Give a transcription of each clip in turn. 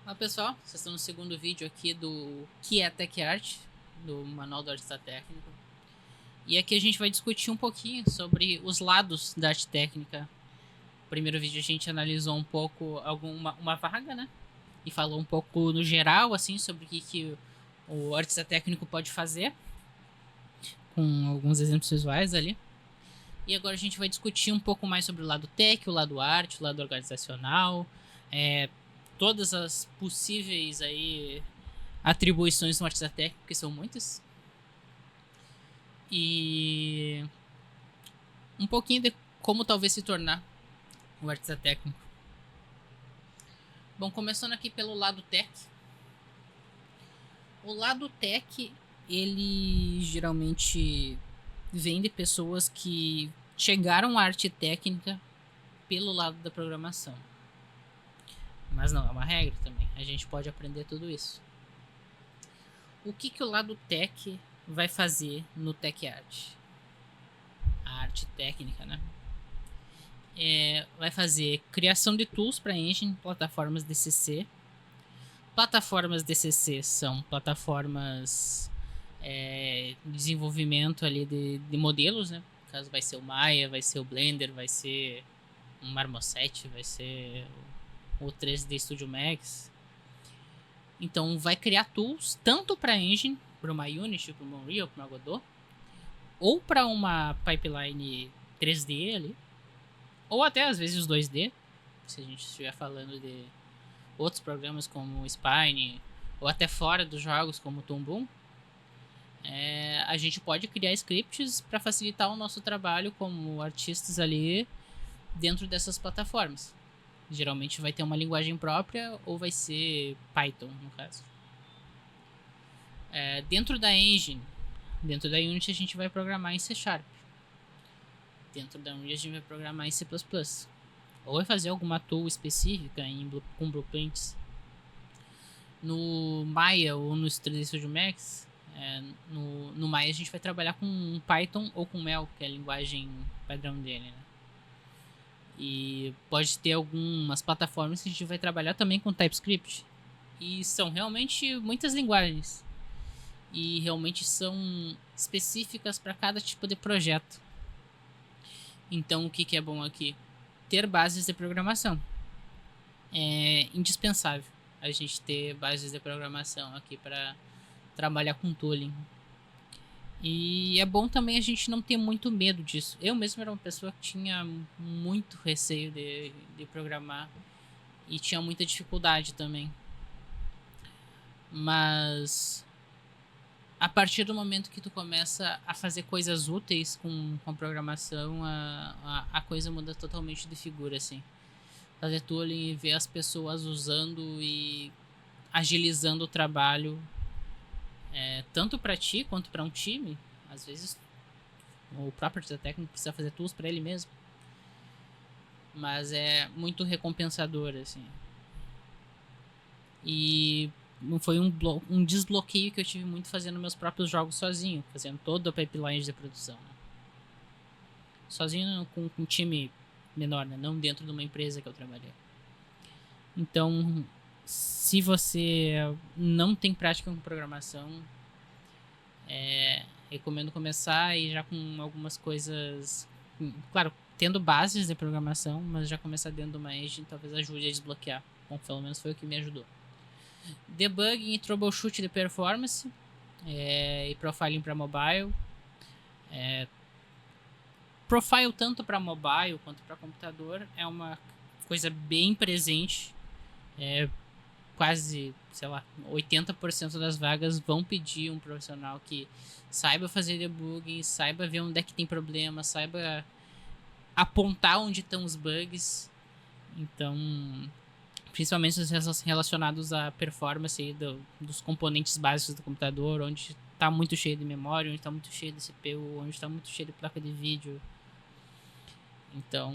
Olá pessoal, vocês estão no segundo vídeo aqui do que é Tech Art, do Manual do Artista Técnico. E aqui a gente vai discutir um pouquinho sobre os lados da arte técnica. No primeiro vídeo a gente analisou um pouco uma vaga, né? E falou um pouco no geral, assim, sobre o que o artista técnico pode fazer, com alguns exemplos visuais ali. E agora a gente vai discutir um pouco mais sobre o lado tech, o lado arte, o lado organizacional, todas as possíveis aí atribuições no artista técnico, que são muitas. E um pouquinho de como talvez se tornar um artista técnico. Bom, começando aqui pelo lado tech. O lado tech, ele geralmente vem de pessoas que chegaram à arte técnica pelo lado da programação. Mas não é uma regra também. A gente pode aprender tudo isso. O que o lado tech vai fazer no Tech Art? A arte técnica, né? Vai fazer criação de tools para engine, plataformas DCC. Plataformas DCC são plataformas de desenvolvimento ali de modelos, né? No caso vai ser o Maya, vai ser o Blender, vai ser um Marmoset, vai ser o 3D Studio Max. Então vai criar tools tanto para engine, para uma Unity, para uma Unreal, para uma Godot, ou para uma pipeline 3D ali, ou até às vezes 2D, se a gente estiver falando de outros programas como o Spine, ou até fora dos jogos como o Toon Boom. A gente pode criar scripts para facilitar o nosso trabalho como artistas ali dentro dessas plataformas. Geralmente vai ter uma linguagem própria ou vai ser Python, no caso. Dentro da engine, dentro da Unity, a gente vai programar em C#. Dentro da Unity, a gente vai programar em C++. Ou vai fazer alguma tool específica com blueprints. No Maya ou no 3D Studio Max, no Maya a gente vai trabalhar com Python ou com Mel, que é a linguagem padrão dele, né? E pode ter algumas plataformas que a gente vai trabalhar também com TypeScript. E são realmente muitas linguagens. E realmente são específicas para cada tipo de projeto. Então o que é bom aqui? Ter bases de programação. É indispensável a gente ter bases de programação aqui para trabalhar com tooling. E é bom também a gente não ter muito medo disso. Eu mesmo era uma pessoa que tinha muito receio de programar e tinha muita dificuldade também. Mas a partir do momento que tu começa a fazer coisas úteis com programação, a coisa muda totalmente de figura, assim. Fazer tooling e ver as pessoas usando e agilizando o trabalho, tanto para ti quanto para um time. Às vezes o próprio artista técnico precisa fazer tools para ele mesmo, mas é muito recompensador, assim. E foi um desbloqueio que eu tive muito fazendo meus próprios jogos sozinho, fazendo toda a pipeline de produção, né? Sozinho com um time menor, né? Não dentro de uma empresa que eu trabalhei. Então, se você não tem prática com programação, recomendo começar e já com algumas coisas, claro, tendo bases de programação, mas já começar dentro de uma engine talvez ajude a desbloquear. Bom, pelo menos foi o que me ajudou. Debugging e troubleshoot de performance, e profiling para mobile. Profile tanto para mobile quanto para computador é uma coisa bem presente. Quase, sei lá, 80% das vagas vão pedir um profissional que saiba fazer debugging, saiba ver onde é que tem problema, saiba apontar onde estão os bugs. Então, principalmente os relacionados à performance dos componentes básicos do computador, onde está muito cheio de memória, onde está muito cheio de CPU, onde está muito cheio de placa de vídeo. Então,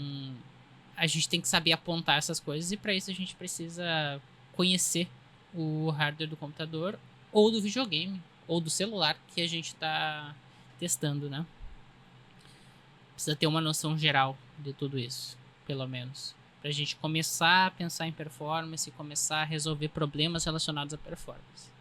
a gente tem que saber apontar essas coisas e para isso a gente precisa conhecer o hardware do computador ou do videogame ou do celular que a gente está testando, né? Precisa ter uma noção geral de tudo isso, pelo menos. Pra gente começar a pensar em performance e começar a resolver problemas relacionados à performance.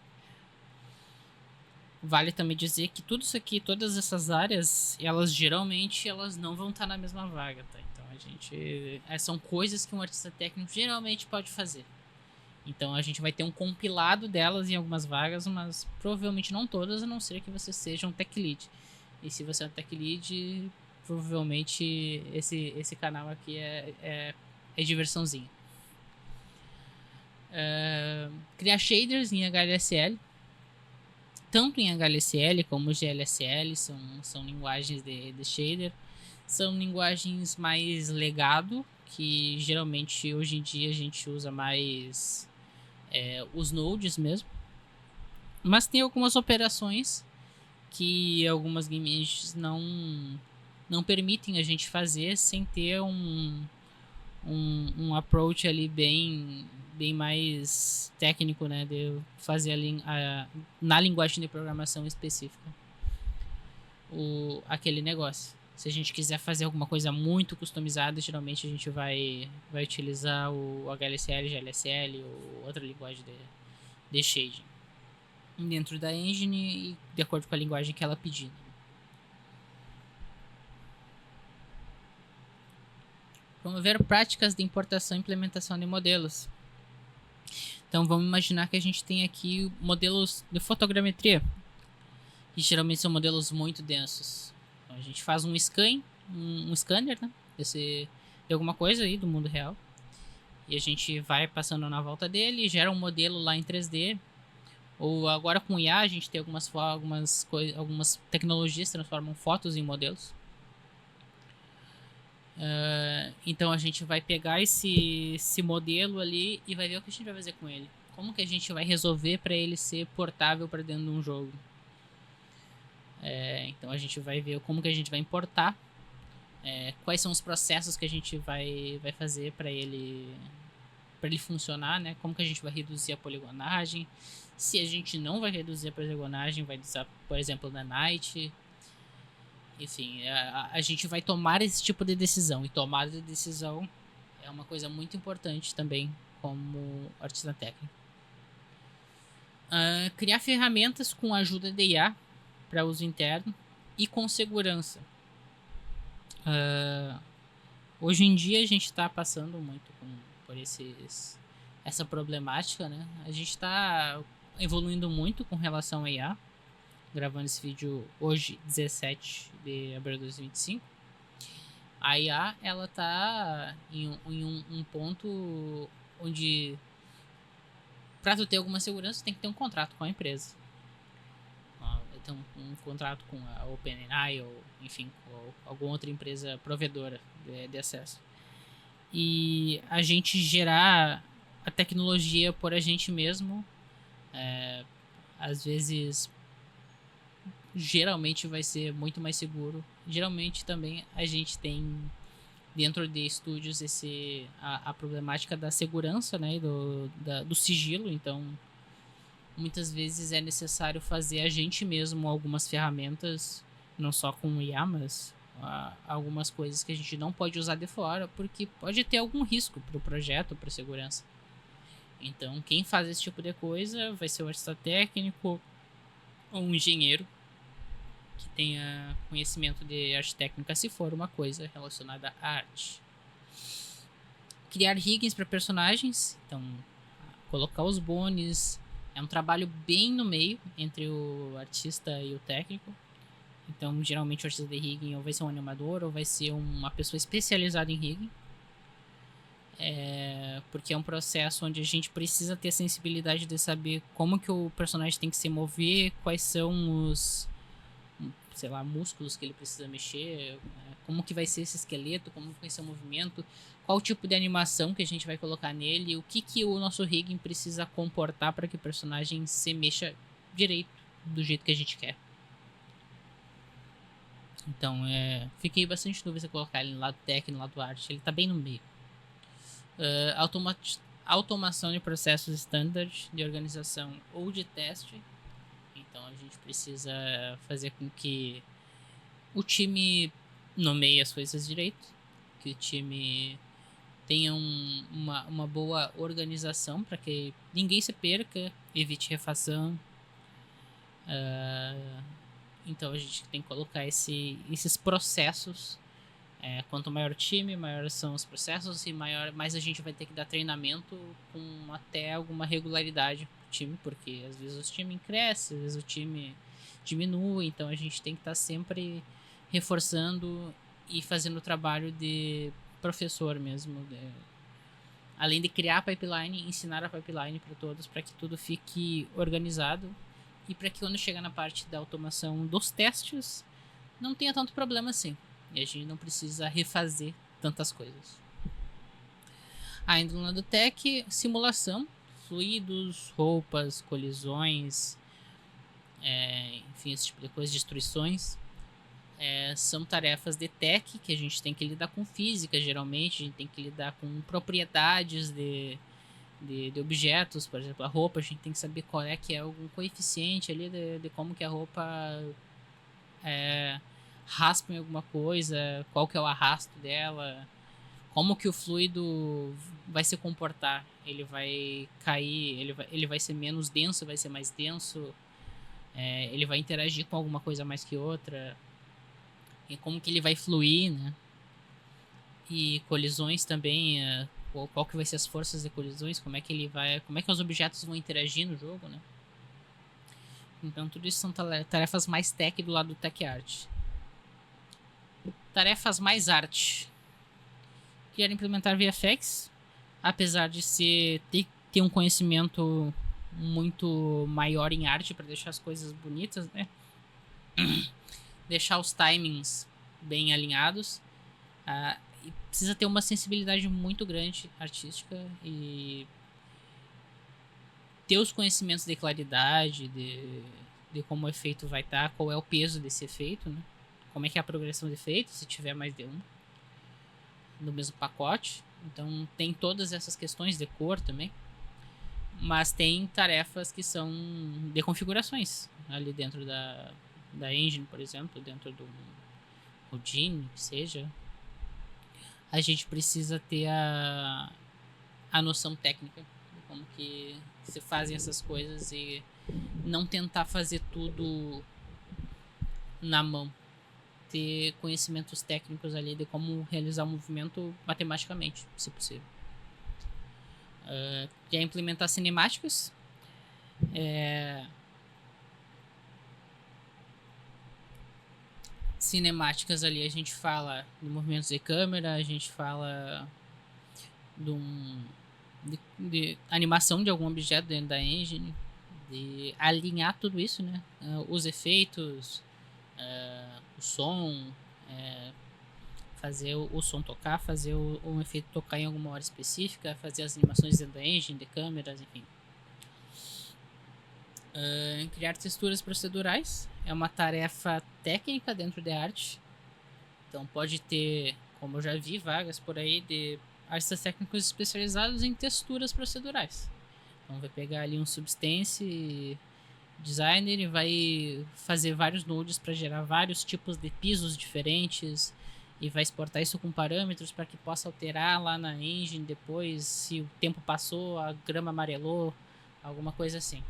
Vale também dizer que tudo isso aqui, todas essas áreas, elas geralmente elas não vão estar na mesma vaga, tá? Então a gente são coisas que um artista técnico geralmente pode fazer. Então a gente vai ter um compilado delas em algumas vagas, mas provavelmente não todas, a não ser que você seja um tech lead. E se você é um tech lead, provavelmente esse canal aqui é diversãozinha. Criar shaders em HLSL. Tanto em HLSL como GLSL são linguagens de shader. São linguagens mais legado, que geralmente hoje em dia a gente usa mais os nodes mesmo. Mas tem algumas operações que algumas game engines não permitem a gente fazer sem ter um approach ali bem mais técnico, né, de fazer na linguagem de programação específica aquele negócio. Se a gente quiser fazer alguma coisa muito customizada, geralmente a gente vai utilizar o HLSL, GLSL ou outra linguagem de shading dentro da engine e de acordo com a linguagem que ela pedir. Promover práticas de importação e implementação de modelos. Então vamos imaginar que a gente tem aqui modelos de fotogrametria, que geralmente são modelos muito densos. Então a gente faz um scanner, né, de alguma coisa aí do mundo real, e a gente vai passando na volta dele e gera um modelo lá em 3D. Ou agora com IA a gente tem algumas tecnologias que transformam fotos em modelos. Então a gente vai pegar esse modelo ali e vai ver o que a gente vai fazer com ele. Como que a gente vai resolver para ele ser portável para dentro de um jogo. Então a gente vai ver como que a gente vai importar, quais são os processos que a gente vai fazer para ele funcionar, né? Como que a gente vai reduzir a poligonagem. Se a gente não vai reduzir a poligonagem, vai usar, por exemplo, na Night. Enfim, a gente vai tomar esse tipo de decisão. E tomada de decisão é uma coisa muito importante também como artista técnico. Criar ferramentas com a ajuda de IA para uso interno e com segurança. Hoje em dia a gente está passando muito por essa problemática, né? A gente está evoluindo muito com relação a IA. Gravando esse vídeo hoje, 17 de abril de 2025. A IA, ela tá em um ponto onde para tu ter alguma segurança tem que ter um contrato com a empresa. Então, um contrato com a OpenAI ou, enfim, ou alguma outra empresa provedora de acesso. E a gente gerar a tecnologia por a gente mesmo, às vezes geralmente vai ser muito mais seguro. Geralmente também a gente tem dentro de estúdios a problemática da segurança, né, do sigilo. Então muitas vezes é necessário fazer a gente mesmo algumas ferramentas, não só com IA, mas algumas coisas que a gente não pode usar de fora, porque pode ter algum risco para o projeto, para a segurança. Então quem faz esse tipo de coisa vai ser o artista técnico ou um engenheiro que tenha conhecimento de arte técnica, se for uma coisa relacionada à arte. Criar riggings para personagens, então colocar os bones, é um trabalho bem no meio entre o artista e o técnico. Então geralmente o artista de rigging ou vai ser um animador ou vai ser uma pessoa especializada em rigging, porque é um processo onde a gente precisa ter a sensibilidade de saber como que o personagem tem que se mover, quais são os músculos que ele precisa mexer, como que vai ser esse esqueleto, como vai ser o movimento, qual tipo de animação que a gente vai colocar nele, o que o nosso rigging precisa comportar para que o personagem se mexa direito, do jeito que a gente quer. Então, fiquei bastante dúvida se colocar ele no lado técnico, no lado arte, ele tá bem no meio. Automação de processos standard de organização ou de teste. Então a gente precisa fazer com que o time nomeie as coisas direito, que o time tenha uma boa organização para que ninguém se perca, evite refação. Então a gente tem que colocar esses processos. Quanto maior o time, maiores são os processos e mais a gente vai ter que dar treinamento com até alguma regularidade pro time, porque às vezes o time cresce, às vezes o time diminui, então a gente tem que estar sempre reforçando e fazendo o trabalho de professor mesmo, além de criar a pipeline, ensinar a pipeline para todos, para que tudo fique organizado e para que quando chegar na parte da automação dos testes não tenha tanto problema assim. E a gente não precisa refazer tantas coisas. Ainda no lado tech, simulação, fluidos, roupas, colisões, enfim, esse tipo de coisa, destruições. São tarefas de tech que a gente tem que lidar com física, geralmente. A gente tem que lidar com propriedades de objetos. Por exemplo, a roupa, a gente tem que saber qual é que é algum coeficiente ali de como que a roupa raspa em alguma coisa, qual que é o arrasto dela, como que o fluido vai se comportar. Ele vai cair, ele vai ser menos denso, vai ser mais denso, ele vai interagir com alguma coisa mais que outra, e como que ele vai fluir, né? E colisões também, qual que vai ser as forças de colisões, como é que os objetos vão interagir no jogo, né? Então tudo isso são tarefas mais tech do lado do tech art. Tarefas mais arte. Quero implementar VFX, apesar de ter um conhecimento muito maior em arte para deixar as coisas bonitas, né? Deixar os timings bem alinhados. E precisa ter uma sensibilidade muito grande artística e ter os conhecimentos de claridade, de como o efeito vai estar, qual é o peso desse efeito, né? Como é que é a progressão de efeitos, se tiver mais de um no mesmo pacote. Então tem todas essas questões de cor também, mas tem tarefas que são de configurações ali dentro da engine, por exemplo, dentro do Houdini, que seja. A gente precisa ter a noção técnica de como que se fazem essas coisas e não tentar fazer tudo na mão. Ter conhecimentos técnicos ali de como realizar o movimento matematicamente, se possível. Quer implementar cinemáticas? Cinemáticas ali a gente fala de movimentos de câmera, a gente fala de animação de algum objeto dentro da engine, de alinhar tudo isso, né? Os efeitos, o som, fazer o som tocar, fazer um efeito tocar em alguma hora específica, fazer as animações dentro da engine, de câmeras, enfim. Criar texturas procedurais é uma tarefa técnica dentro de arte. Então pode ter, como eu já vi, vagas por aí de artistas técnicos especializados em texturas procedurais. Então vai pegar ali um Substance designer e vai fazer vários nodes para gerar vários tipos de pisos diferentes e vai exportar isso com parâmetros para que possa alterar lá na engine depois, se o tempo passou, a grama amarelou, alguma coisa assim.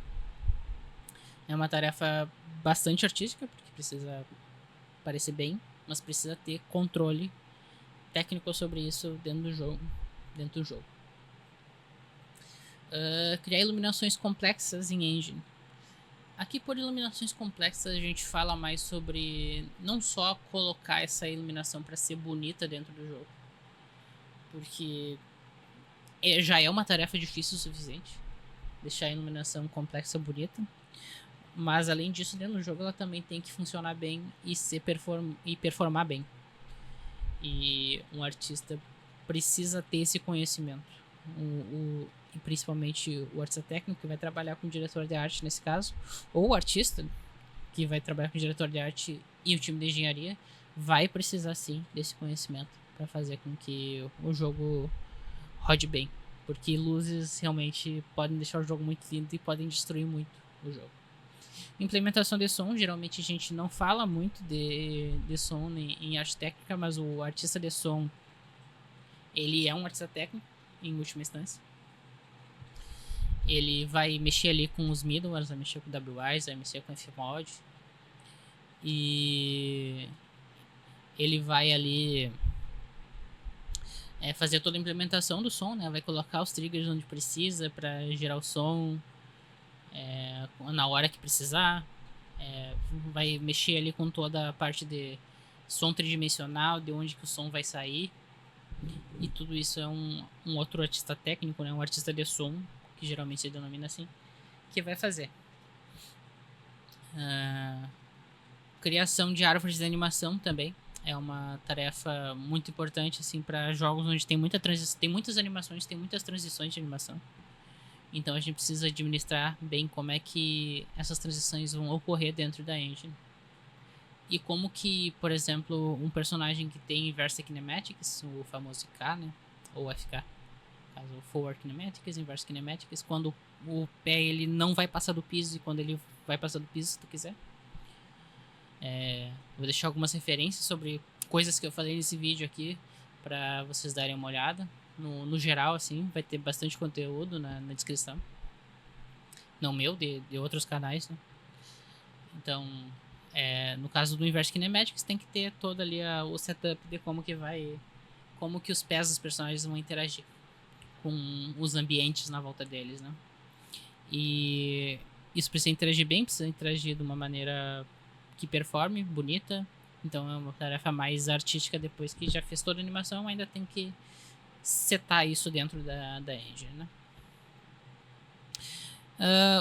É uma tarefa bastante artística, porque precisa parecer bem, mas precisa ter controle técnico sobre isso dentro do jogo. Criar iluminações complexas em engine. Aqui, por iluminações complexas, a gente fala mais sobre não só colocar essa iluminação para ser bonita dentro do jogo, porque já é uma tarefa difícil o suficiente deixar a iluminação complexa bonita, mas além disso, dentro do jogo ela também tem que funcionar bem e performar bem. E um artista precisa ter esse conhecimento. E principalmente o artista técnico que vai trabalhar com o diretor de arte nesse caso, ou o artista que vai trabalhar com o diretor de arte e o time de engenharia vai precisar sim desse conhecimento para fazer com que o jogo rode bem, porque luzes realmente podem deixar o jogo muito lindo e podem destruir muito o jogo. Implementação de som, geralmente a gente não fala muito de som em arte técnica, mas o artista de som Ele é um artista técnico, em última instância. Ele vai mexer ali com os middlewares, vai mexer com o WIs, vai mexer com o Fmod. E ele vai ali fazer toda a implementação do som, né? Vai colocar os triggers onde precisa para gerar o som na hora que precisar. Vai mexer ali com toda a parte de som tridimensional, de onde que o som vai sair. E tudo isso é um outro artista técnico, né? Um artista de som, que geralmente se denomina assim, que vai fazer. Criação de árvores de animação também é uma tarefa muito importante assim para jogos onde tem muitas animações, tem muitas transições de animação. Então a gente precisa administrar bem como é que essas transições vão ocorrer dentro da engine. E como que, por exemplo, um personagem que tem Inverse Kinematics, o famoso IK, né? Ou FK, caso Forward Kinematics, Inverse Kinematics, quando o pé ele não vai passar do piso e quando ele vai passar do piso, se tu quiser. Vou deixar algumas referências sobre coisas que eu falei nesse vídeo aqui para vocês darem uma olhada. No geral, assim, vai ter bastante conteúdo na descrição. Não meu, de outros canais, né? Então, no caso do Inverse Kinematics, tem que ter todo ali o setup de como que os pés dos personagens vão interagir com os ambientes na volta deles, né? E isso precisa interagir bem, precisa interagir de uma maneira que performe, bonita. Então é uma tarefa mais artística. Depois que já fez toda a animação, ainda tem que setar isso dentro da engine, né?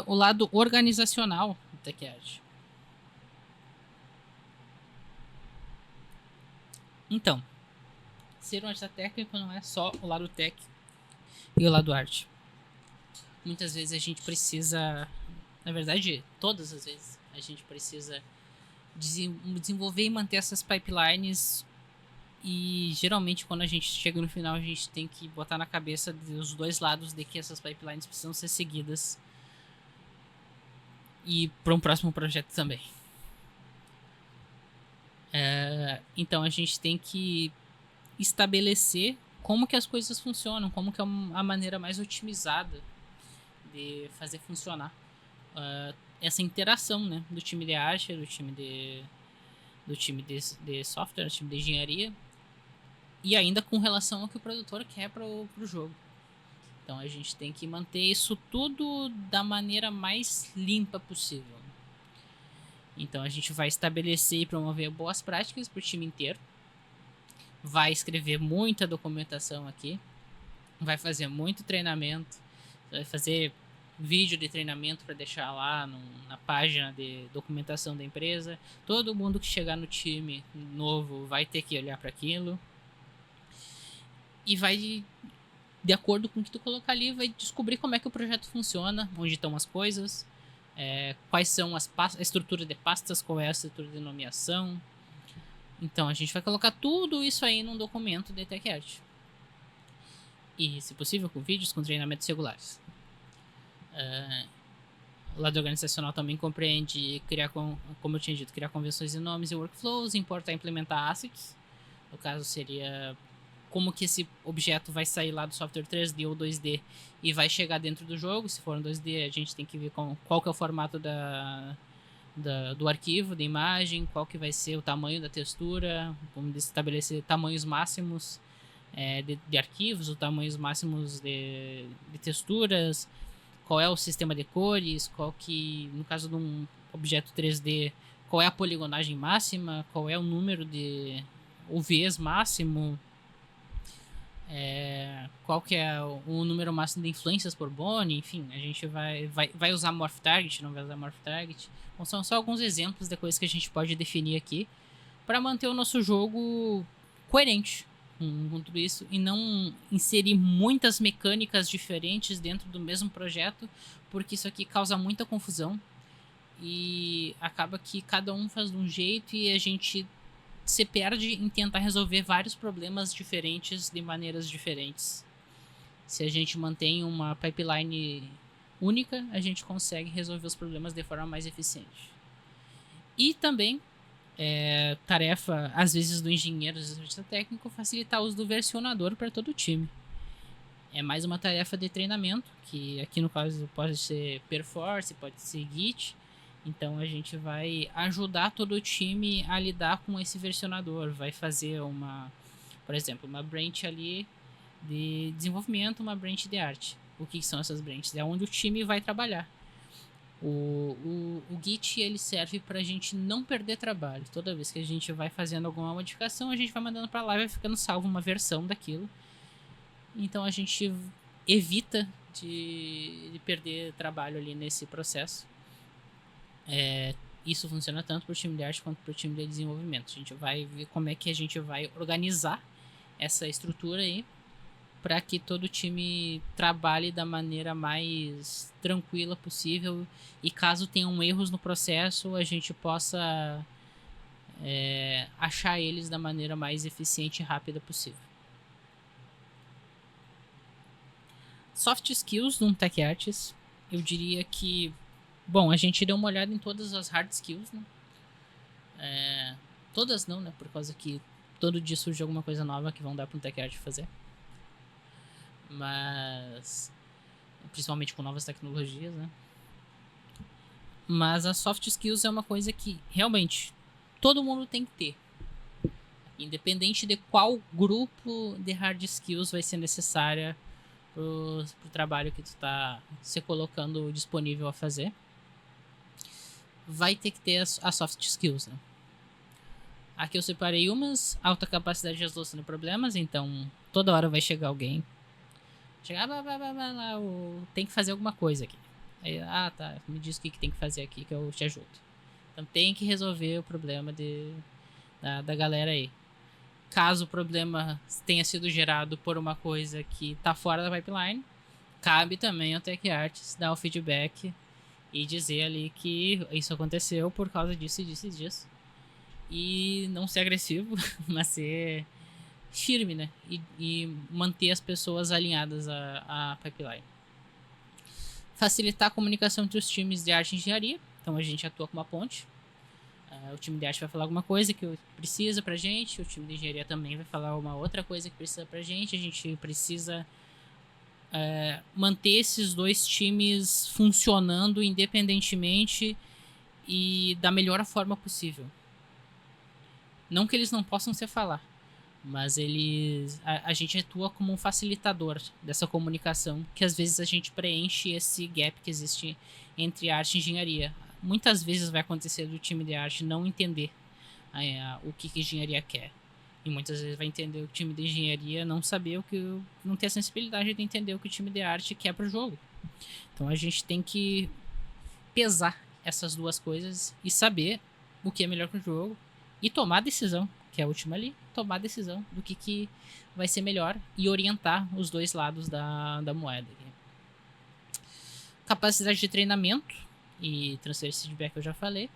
O lado organizacional do TechEd. Então, ser um artista técnico não é só o lado tech e o lado arte. Muitas vezes a gente precisa, na verdade, todas as vezes, a gente precisa desenvolver e manter essas pipelines. E geralmente quando a gente chega no final, a gente tem que botar na cabeça dos dois lados de que essas pipelines precisam ser seguidas. E para um próximo projeto também. Então a gente tem que estabelecer como que as coisas funcionam, como que é a maneira mais otimizada de fazer funcionar essa interação, né, do time de arte, do time de software, do time de engenharia, e ainda com relação ao que o produtor quer pro jogo. Então a gente tem que manter isso tudo da maneira mais limpa possível. Então a gente vai estabelecer e promover boas práticas pro time inteiro. Vai escrever muita documentação aqui. Vai fazer muito treinamento. Vai fazer vídeo de treinamento para deixar lá na página de documentação da empresa. Todo mundo que chegar no time novo vai ter que olhar para aquilo. E vai, de acordo com o que tu colocar ali, vai descobrir como é que o projeto funciona, onde estão as coisas, quais são a estrutura de pastas, qual é a estrutura de nomeação. Então a gente vai colocar tudo isso aí num documento de TechEd. E, se possível, com vídeos, com treinamentos regulares. O lado organizacional também compreende criar, como eu tinha dito, criar convenções de nomes e workflows, importar e implementar assets. No caso seria como que esse objeto vai sair lá do software 3D ou 2D e vai chegar dentro do jogo. Se for um 2D, a gente tem que ver qual que é o formato do arquivo, da imagem, qual que vai ser o tamanho da textura. Vamos estabelecer tamanhos máximos de arquivos, os tamanhos máximos de texturas, qual é o sistema de cores, qual que, no caso de um objeto 3D, qual é a poligonagem máxima, qual é o número de UVs máximo, qual que é o número máximo de influências por Bone. Enfim, a gente vai usar Morph Target, não vai usar Morph Target. Então são só alguns exemplos de coisas que a gente pode definir aqui para manter o nosso jogo coerente com tudo isso e não inserir muitas mecânicas diferentes dentro do mesmo projeto, porque isso aqui causa muita confusão e acaba que cada um faz de um jeito e a gente se perde em tentar resolver vários problemas diferentes de maneiras diferentes. Se a gente mantém uma pipeline única, a gente consegue resolver os problemas de forma mais eficiente. E também tarefa, às vezes, do engenheiro, às vezes do técnico, facilitar o uso do versionador para todo o time. É mais uma tarefa de treinamento, que aqui no caso pode ser Perforce, pode ser Git. Então a gente vai ajudar todo o time a lidar com esse versionador. Vai fazer por exemplo, uma branch ali de desenvolvimento, uma branch de arte. O que são essas branches? É onde o time vai trabalhar. O Git ele serve para a gente não perder trabalho. Toda vez que a gente vai fazendo alguma modificação, a gente vai mandando para lá e vai ficando salvo uma versão daquilo. Então a gente evita de perder trabalho ali nesse processo. Isso funciona tanto para o time de arte quanto para o time de desenvolvimento. A gente vai ver como é que a gente vai organizar essa estrutura aí para que todo o time trabalhe da maneira mais tranquila possível e caso tenham erros no processo, a gente possa achar eles da maneira mais eficiente e rápida possível. Soft skills num Tech Artist, eu diria que, bom, a gente deu uma olhada em todas as hard skills, né? Todas não, né? Por causa que todo dia surge alguma coisa nova que vão dar para um Tech Artist fazer. Mas principalmente com novas tecnologias, né? Mas as soft skills é uma coisa que realmente todo mundo tem que ter, independente de qual grupo de hard skills vai ser necessária pro trabalho que tu tá se colocando disponível a fazer. Vai ter que ter as soft skills, né? Aqui eu separei umas: alta capacidade de resolução de problemas. Então toda hora vai chegar alguém, tem que fazer alguma coisa aqui. Aí, tá, me diz o que tem que fazer aqui que eu te ajudo. Então tem que resolver o problema da galera aí. Caso o problema tenha sido gerado por uma coisa que tá fora da pipeline, cabe também ao Tech Artist dar o feedback e dizer ali que isso aconteceu por causa disso e disso e disso. E não ser agressivo, mas ser firme, né? E manter as pessoas alinhadas à pipeline. Facilitar a comunicação entre os times de arte e engenharia. Então a gente atua como uma ponte. O time de arte vai falar alguma coisa que precisa pra gente, o time de engenharia também vai falar uma outra coisa que precisa pra gente. A gente precisa manter esses dois times funcionando independentemente e da melhor forma possível. Não que eles não possam se falar, mas a gente atua como um facilitador dessa comunicação, que às vezes a gente preenche esse gap que existe entre arte e engenharia. Muitas vezes vai acontecer do time de arte não entender o que engenharia quer. E muitas vezes vai entender o time de engenharia não saber não ter a sensibilidade de entender o que o time de arte quer pro jogo. Então a gente tem que pesar essas duas coisas e saber o que é melhor pro jogo e tomar a decisão, que é a última ali, tomar a decisão do que vai ser melhor e orientar os dois lados da moeda. Capacidade de treinamento e transferência de feedback eu já falei.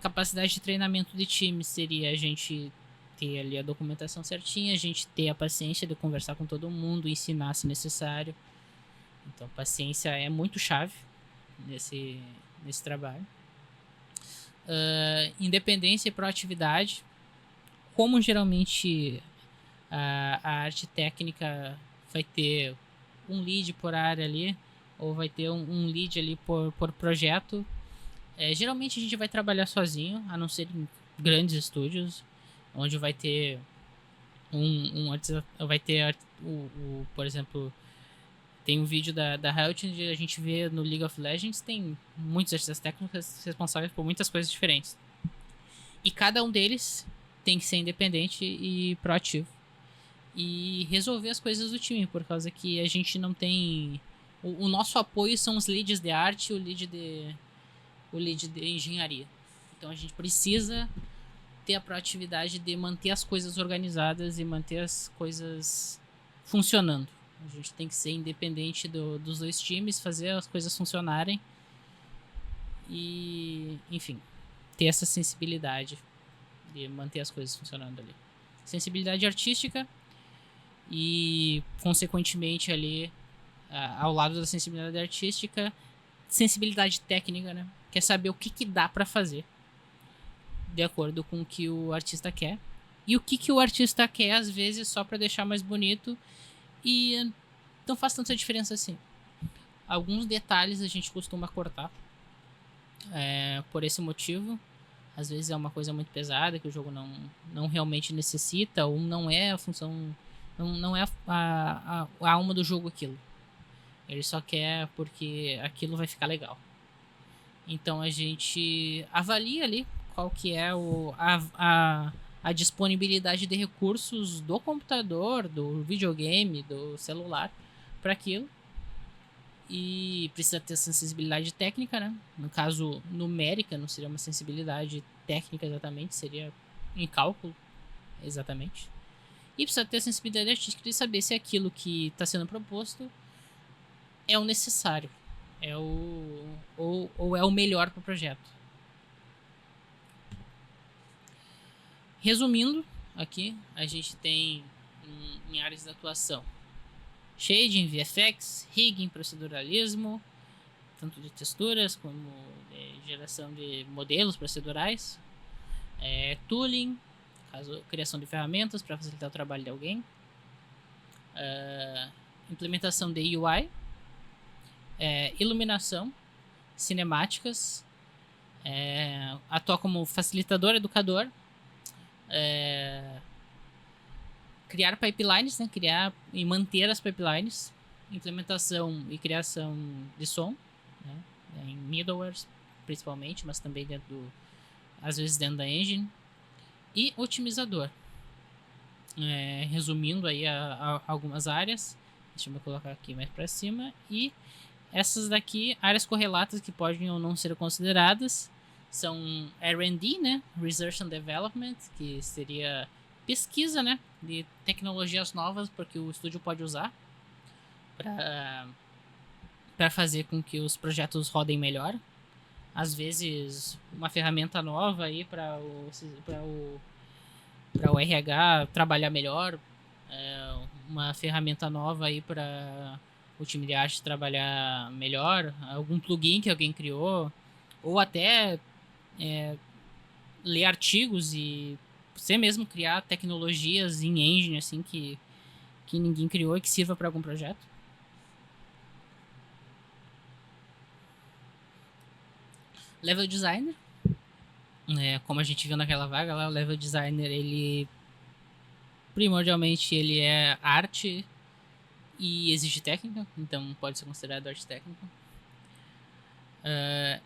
Capacidade de treinamento de time seria a gente ter ali a documentação certinha, a gente ter a paciência de conversar com todo mundo, ensinar se necessário. Então paciência é muito chave nesse trabalho. Independência e proatividade. Como geralmente a arte técnica vai ter um lead por área ali, ou vai ter um lead ali por projeto, geralmente a gente vai trabalhar sozinho, a não ser em grandes estúdios, onde vai ter vai ter por exemplo, tem um vídeo da Riot onde a gente vê no League of Legends, tem muitos artistas técnicos responsáveis por muitas coisas diferentes. E cada um deles tem que ser independente e proativo. E resolver as coisas do time, por causa que a gente não tem... O nosso apoio são os leads de arte e o lead de engenharia. Então a gente precisa ter a proatividade de manter as coisas organizadas e manter as coisas funcionando. A gente tem que ser independente dos dois times, fazer as coisas funcionarem e, enfim, ter essa sensibilidade de manter as coisas funcionando ali. Sensibilidade artística e, consequentemente, ali, ao lado da sensibilidade artística, sensibilidade técnica, né? Que é saber o que dá pra fazer. de acordo com o que o artista quer. E o que o artista quer, às vezes, só para deixar mais bonito. E não faz tanta diferença assim. Alguns detalhes a gente costuma cortar. Por esse motivo. Às vezes é uma coisa muito pesada que o jogo não realmente necessita, ou não é a função. Não é a alma do jogo aquilo. Ele só quer porque aquilo vai ficar legal. Então a gente avalia ali qual que é a disponibilidade de recursos do computador, do videogame, do celular para aquilo. E precisa ter sensibilidade técnica, né? No caso, numérica, não seria uma sensibilidade técnica exatamente, seria em cálculo, exatamente. E precisa ter sensibilidade artística de saber se aquilo que está sendo proposto é o necessário, ou é o melhor para o projeto. Resumindo, aqui a gente tem em áreas de atuação shading, VFX, rigging, proceduralismo, tanto de texturas como de geração de modelos procedurais, tooling, criação de ferramentas para facilitar o trabalho de alguém, implementação de UI, iluminação, cinemáticas, atuar como facilitador, educador, criar pipelines, né? Criar e manter as pipelines, implementação e criação de som, né? Em middlewares principalmente, mas também às vezes dentro da engine, e otimizador. Resumindo aí a algumas áreas, deixa eu colocar aqui mais para cima, e essas daqui, áreas correlatas que podem ou não ser consideradas, são R&D, né? Research and Development, que seria pesquisa, né, de tecnologias novas porque o estúdio pode usar para fazer com que os projetos rodem melhor. Às vezes uma ferramenta nova aí para o RH trabalhar melhor, uma ferramenta nova aí para o time de arte trabalhar melhor, algum plugin que alguém criou, ou até ler artigos e você mesmo criar tecnologias em engine assim que ninguém criou e que sirva para algum projeto. Level designer, como a gente viu naquela vaga lá, o level designer, ele primordialmente ele é arte e exige técnica, então pode ser considerado arte técnica.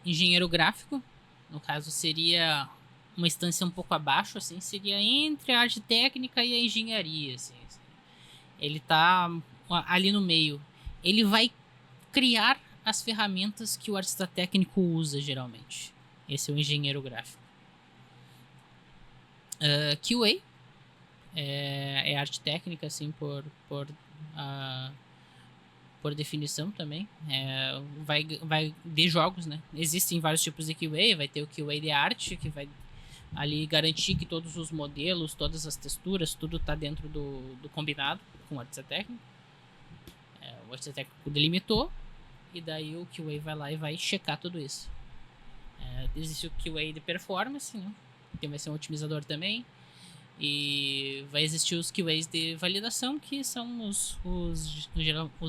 Engenheiro gráfico, no caso seria uma instância um pouco abaixo, assim, seria entre a arte técnica e a engenharia, assim. Ele tá ali no meio. Ele vai criar as ferramentas que o artista técnico usa, geralmente. Esse é o engenheiro gráfico. QA é arte técnica, assim, por definição também. Vai de jogos, né? Existem vários tipos de QA. Vai ter o QA de arte, que vai ali garantir que todos os modelos, todas as texturas, tudo está dentro do combinado com o artista técnico. O artista técnico delimitou e daí o QA vai lá e vai checar tudo isso. Existe o QA de performance, né? Que vai ser um otimizador também. E vai existir os QAs de validação, que são os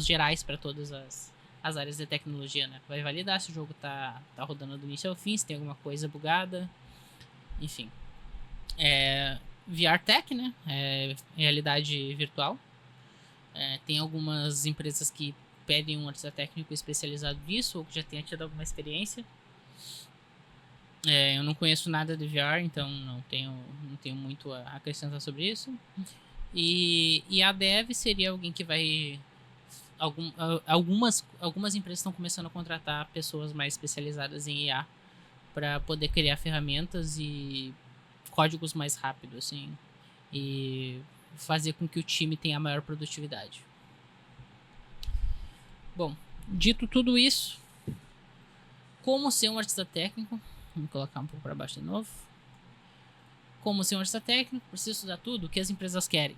gerais para todas as áreas de tecnologia, né? Vai validar se o jogo tá rodando do início ao fim, se tem alguma coisa bugada. Enfim. VR Tech, né? Realidade virtual. Tem algumas empresas que pedem um artista técnico especializado nisso, ou que já tenha tido alguma experiência. Eu não conheço nada de VR, então não tenho muito a acrescentar sobre isso. E a dev seria alguém que vai... Algumas empresas estão começando a contratar pessoas mais especializadas em IA para poder criar ferramentas e códigos mais rápido, assim, e fazer com que o time tenha maior produtividade. Bom, dito tudo isso, como ser um artista técnico? Vamos colocar um pouco para baixo de novo. Como ser um artista técnico? Preciso estudar tudo o que as empresas querem.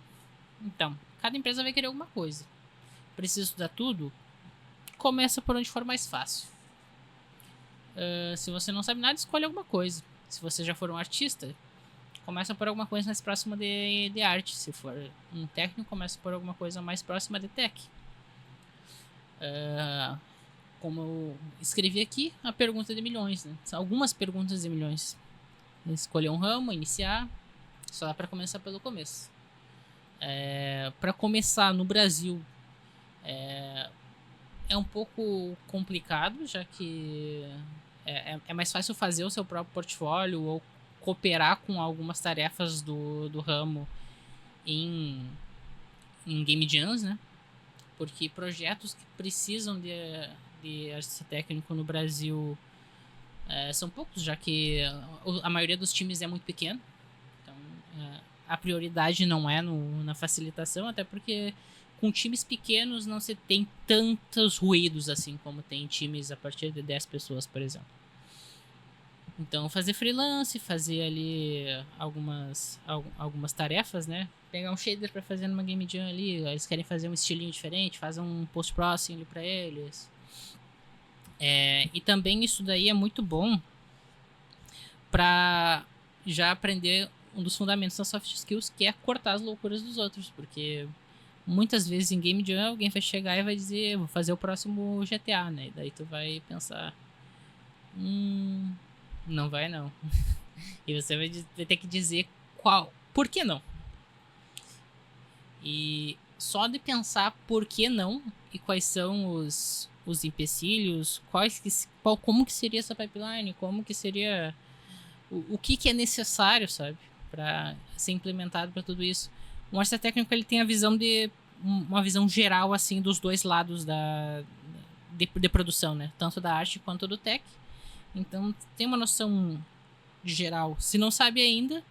Então, cada empresa vai querer alguma coisa. Preciso estudar tudo? Começa por onde for mais fácil. Se você não sabe nada, escolhe alguma coisa. Se você já for um artista, começa por alguma coisa mais próxima de arte. Se for um técnico, começa por alguma coisa mais próxima de tech. Como eu escrevi aqui, a pergunta de milhões, né? São algumas perguntas de milhões. Escolher um ramo, iniciar, só dá para começar pelo começo. Para começar no Brasil, é um pouco complicado, já que é mais fácil fazer o seu próprio portfólio ou cooperar com algumas tarefas do ramo em game jams, né? Porque projetos que precisam de artista técnico no Brasil são poucos, já que a maioria dos times é muito pequeno. Então, a prioridade não é na facilitação, até porque com times pequenos não se tem tantos ruídos assim como tem times a partir de 10 pessoas, por exemplo. Então, fazer freelance, fazer ali algumas tarefas, né? Pegar um shader para fazer numa game jam ali, eles querem fazer um estilinho diferente, fazer um post-processing ali para eles. E também isso daí é muito bom para já aprender um dos fundamentos das soft skills, que é cortar as loucuras dos outros, porque muitas vezes em game jam alguém vai chegar e vai dizer, vou fazer o próximo GTA, né? E daí tu vai pensar, não vai não. E você vai ter que dizer por que não. E só de pensar por que não e quais são os empecilhos, como que seria essa pipeline, como que seria o que é necessário, sabe, para ser implementado para tudo isso. O artista técnico ele tem uma visão geral assim dos dois lados de produção, né, tanto da arte quanto do tech. Então tem uma noção geral. Se não sabe ainda,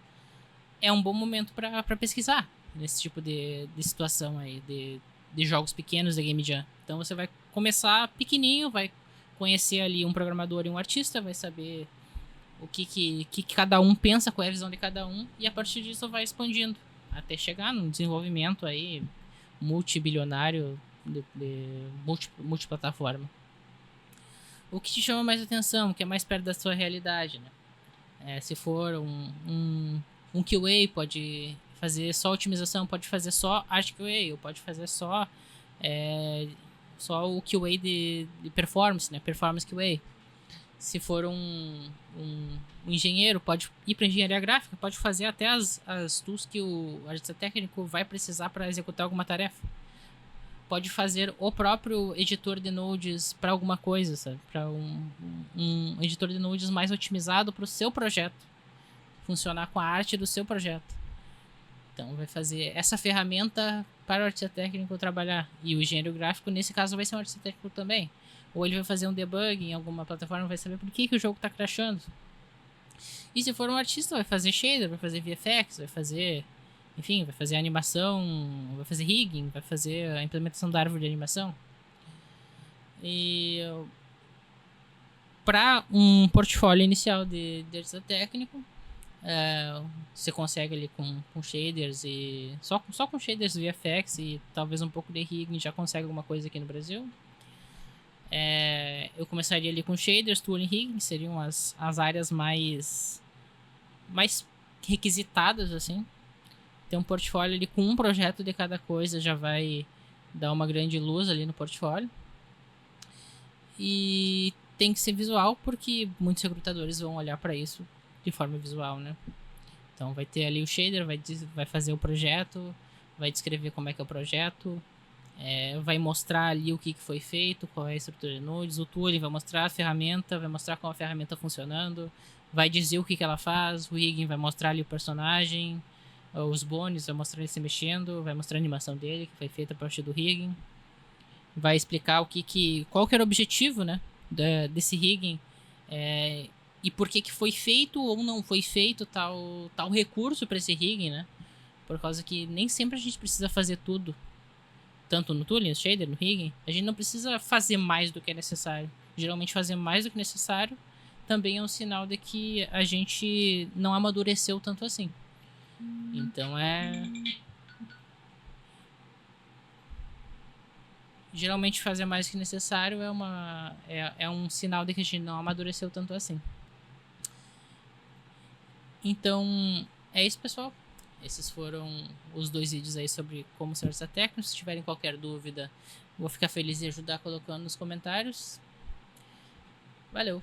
é um bom momento para pesquisar nesse tipo de situação aí, de jogos pequenos da Game Jam. Então você vai começar pequenininho, vai conhecer ali um programador e um artista, vai saber o que cada um pensa, qual é a visão de cada um, e a partir disso vai expandindo até chegar num desenvolvimento aí multibilionário de multiplataforma. O que te chama mais atenção, o que é mais perto da sua realidade, né? Se for um QA, pode fazer só otimização, pode fazer só art QA, ou pode fazer só o QA de performance, né? Performance QA. Se for um engenheiro, pode ir para engenharia gráfica, pode fazer até as tools que o artista técnico vai precisar para executar alguma tarefa. Pode fazer o próprio editor de nodes para alguma coisa, sabe? Para um editor de nodes mais otimizado para o seu projeto funcionar com a arte do seu projeto. Então vai fazer essa ferramenta para o artista técnico trabalhar. E o engenheiro gráfico, nesse caso, vai ser um artista técnico também. Ou ele vai fazer um debug em alguma plataforma, vai saber por que o jogo está crashando. E se for um artista, vai fazer shader, vai fazer VFX, vai fazer animação, vai fazer rigging, vai fazer a implementação da árvore de animação. E para um portfólio inicial de artista técnico, você consegue ali com shaders e só com shaders VFX e talvez um pouco de rigging já consegue alguma coisa aqui no Brasil. Eu começaria ali com shaders, tooling, rigging, seriam as áreas mais requisitadas assim. Ter um portfólio ali com um projeto de cada coisa já vai dar uma grande luz ali no portfólio. E tem que ser visual, porque muitos recrutadores vão olhar para isso de forma visual, né? Então vai ter ali o shader, vai fazer o projeto, vai descrever como é que é o projeto, vai mostrar ali o que foi feito, qual é a estrutura de nodes, o tooling vai mostrar a ferramenta, vai mostrar como a ferramenta está funcionando, vai dizer o que ela faz, o rigging vai mostrar ali o personagem, os bones, vai mostrar ele se mexendo, vai mostrar a animação dele, que foi feita a partir do rigging, vai explicar qual que era o objetivo, né, desse rigging, e por que foi feito ou não foi feito tal recurso para esse rigging, né, por causa que nem sempre a gente precisa fazer tudo, tanto no tooling, no shader, no rigging, a gente não precisa fazer mais do que é necessário. Geralmente fazer mais do que necessário também é um sinal de que a gente não amadureceu tanto assim. Então geralmente fazer mais do que necessário é um sinal de que a gente não amadureceu tanto assim. Então, é isso, pessoal. Esses foram os 2 vídeos aí sobre como ser artista técnico. Se tiverem qualquer dúvida, vou ficar feliz em ajudar colocando nos comentários. Valeu!